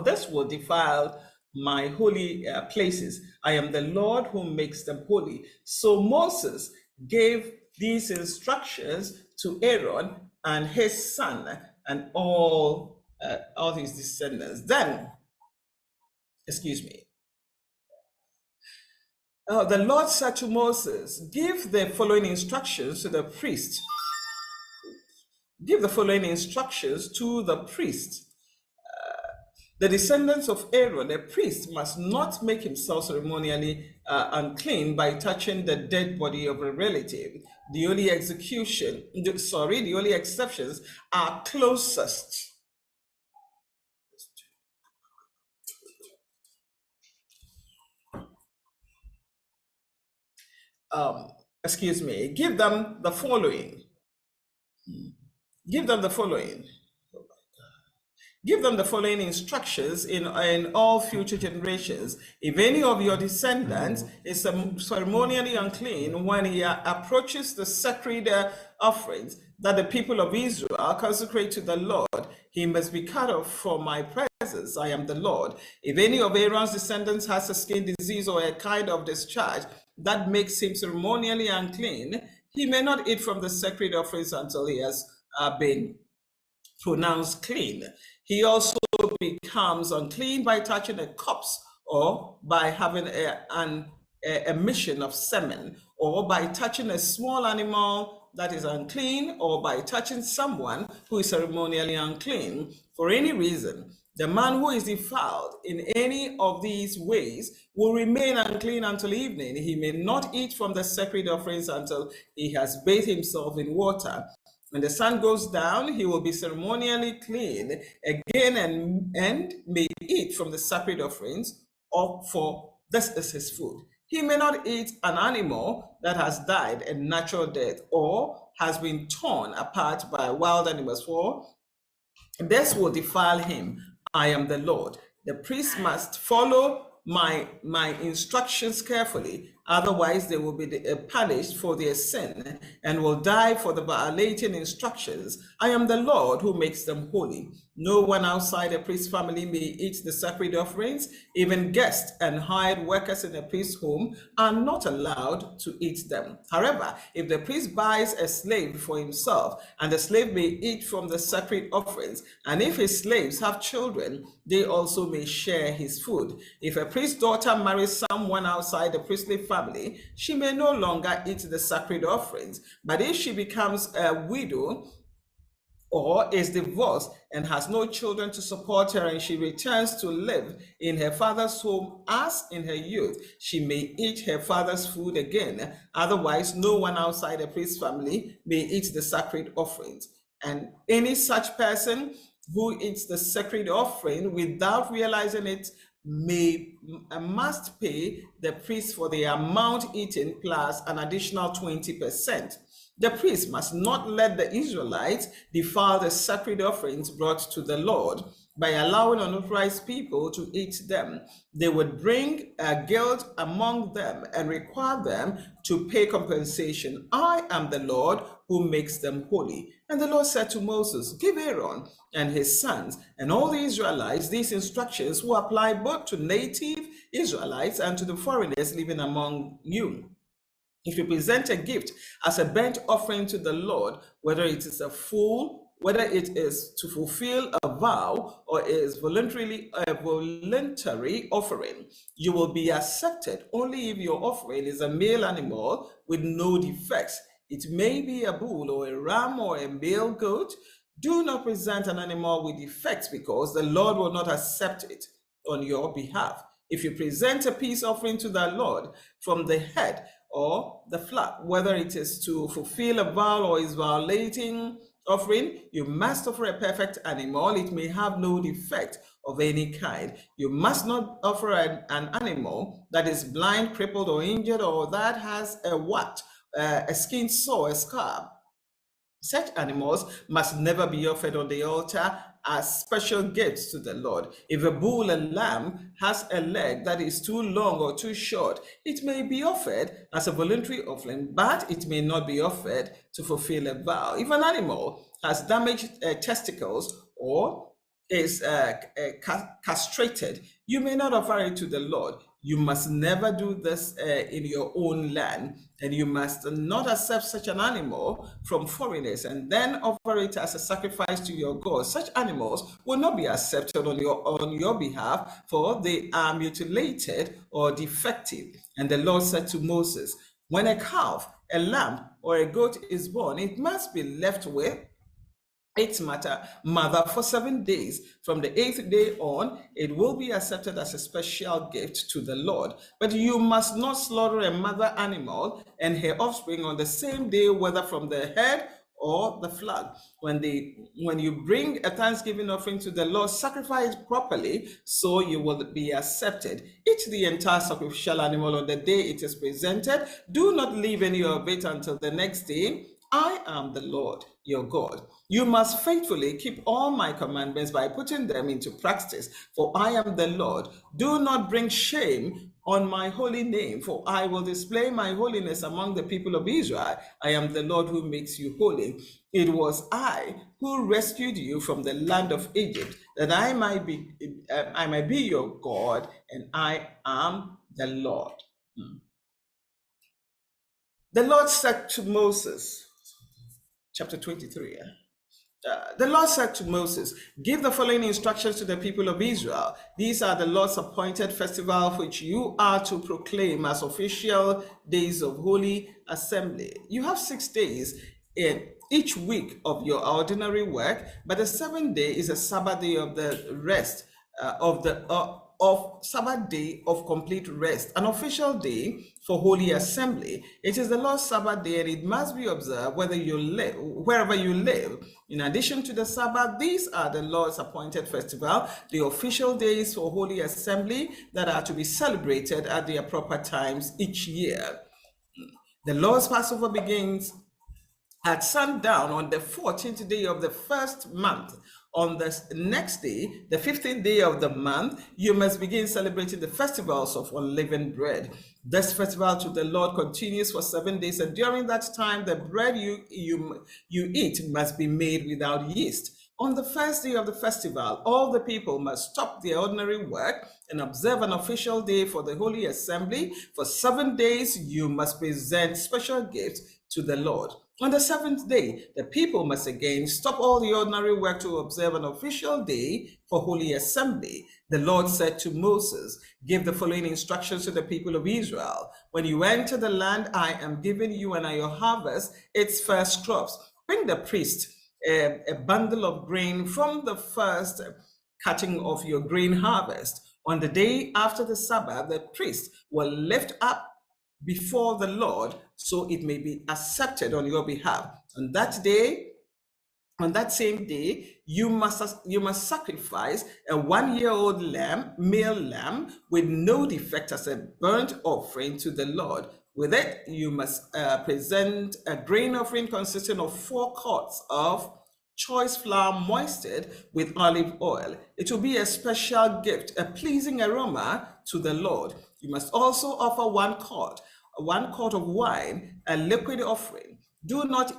this will defile my holy places. I am the Lord who makes them holy. So Moses gave these instructions to Aaron and his son and all his descendants. Then, excuse me, the Lord said to Moses, give the following instructions to the priest. Give the following instructions to the priest. The descendants of Aaron, a priest, must not make himself ceremonially unclean by touching the dead body of a relative. The only the only exceptions are closest. Excuse me. Give them the following. Give them the following. Give them the following instructions in all future generations. If any of your descendants is ceremonially unclean when he approaches the sacred offerings that the people of Israel consecrate to the Lord, he must be cut off from my presence. I am the Lord. If any of Aaron's descendants has a skin disease or a kind of discharge that makes him ceremonially unclean, he may not eat from the sacred offerings until he has been pronounced clean. He also becomes unclean by touching a corpse or by having a emission of semen, or by touching a small animal that is unclean, or by touching someone who is ceremonially unclean. For any reason, the man who is defiled in any of these ways will remain unclean until evening. He may not eat from the sacred offerings until he has bathed himself in water. When the sun goes down, he will be ceremonially clean again and may eat from the sacred offerings, for this is his food. He may not eat an animal that has died a natural death or has been torn apart by wild animals, for this will defile him. I am the Lord. The priest must follow my instructions carefully, otherwise they will be punished for their sin and will die for the violating instructions. I am the Lord who makes them holy. No one outside a priest's family may eat the sacred offerings. Even guests and hired workers in a priest's home are not allowed to eat them. However, if the priest buys a slave for himself, and the slave may eat from the sacred offerings, and if his slaves have children, they also may share his food. If a priest's daughter marries someone outside the priestly family, she may no longer eat the sacred offerings. But if she becomes a widow or is divorced and has no children to support her, and she returns to live in her father's home as in her youth, she may eat her father's food again. Otherwise, no one outside a priest's family may eat the sacred offerings. And any such person who eats the sacred offering without realizing it must pay the priest for the amount eaten plus an additional 20%. The priest must not let the Israelites defile the sacred offerings brought to the Lord by allowing unauthorized people to eat them. They would bring guilt among them and require them to pay compensation. I am the Lord who makes them holy. And the Lord said to Moses, give Aaron and his sons and all the Israelites these instructions, who apply both to native Israelites and to the foreigners living among you. If you present a gift as a burnt offering to the Lord, whether it is whether it is to fulfill a vow or is a voluntary offering, you will be accepted only if your offering is a male animal with no defects. It may be a bull or a ram or a male goat. Do not present an animal with defects, because the Lord will not accept it on your behalf. If you present a peace offering to the Lord from the head or the flock, whether it is to fulfill a vow or is violating offering, you must offer a perfect animal. It may have no defect of any kind. You must not offer an animal that is blind, crippled, or injured, or that has a skin sore, a scar. Such animals must never be offered on the altar as special gifts to the Lord. If a bull and lamb has a leg that is too long or too short, it may be offered as a voluntary offering, but it may not be offered to fulfill a vow. If an animal has damaged testicles or is castrated, you may not offer it to the Lord. You must never do this in your own land, and you must not accept such an animal from foreigners and then offer it as a sacrifice to your God. Such animals will not be accepted on your behalf, for they are mutilated or defective. And the Lord said to Moses, when a calf, a lamb, or a goat is born, it must be left with its mother for 7 days. From the 8th day on, it will be accepted as a special gift to the Lord. But you must not slaughter a mother animal and her offspring on the same day, whether from the head or the flock. When you bring a thanksgiving offering to the Lord, sacrifice properly, so you will be accepted. Eat the entire sacrificial animal on the day it is presented. Do not leave any of it until the next day. I am the Lord your God. You must faithfully keep all my commandments by putting them into practice, for I am the Lord. Do not bring shame on my holy name, for I will display my holiness among the people of Israel. I am the Lord who makes you holy. It was I who rescued you from the land of Egypt, that I might be your God, and I am the Lord. The Lord said to Moses, chapter 23. The Lord said to Moses, give the following instructions to the people of Israel. These are the Lord's appointed festivals which you are to proclaim as official days of holy assembly. You have 6 days in each week of your ordinary work, but the 7th day is a Sabbath day of the rest, of Sabbath day of complete rest, an official day for holy assembly. It is the Lord's Sabbath day, and it must be observed wherever you live. In addition to the Sabbath, these are the Lord's appointed festival, the official days for holy assembly that are to be celebrated at their proper times each year. The Lord's Passover begins at sundown on the 14th day of the first month. On the next day, the 15th day of the month, you must begin celebrating the festivals of unleavened bread. This festival to the Lord continues for 7 days, and during that time, the bread you eat must be made without yeast. On the first day of the festival, all the people must stop their ordinary work and observe an official day for the holy assembly. For 7 days, you must present special gifts to the Lord. On the 7th day, the people must again stop all the ordinary work to observe an official day for holy assembly. The Lord said to Moses, give the following instructions to the people of Israel. When you enter the land I am giving you and you harvest its first crops, bring the priest a bundle of grain from the first cutting of your grain harvest. On the day after the Sabbath, the priest will lift up before the Lord, so it may be accepted on your behalf. On that same day, you must sacrifice a 1-year-old male lamb with no defect as a burnt offering to the Lord. With it, you must present a grain offering consisting of 4 quarts of choice flour moistened with olive oil. It will be a special gift, a pleasing aroma to the Lord. You must also offer 1 quart of wine, a liquid offering. Do not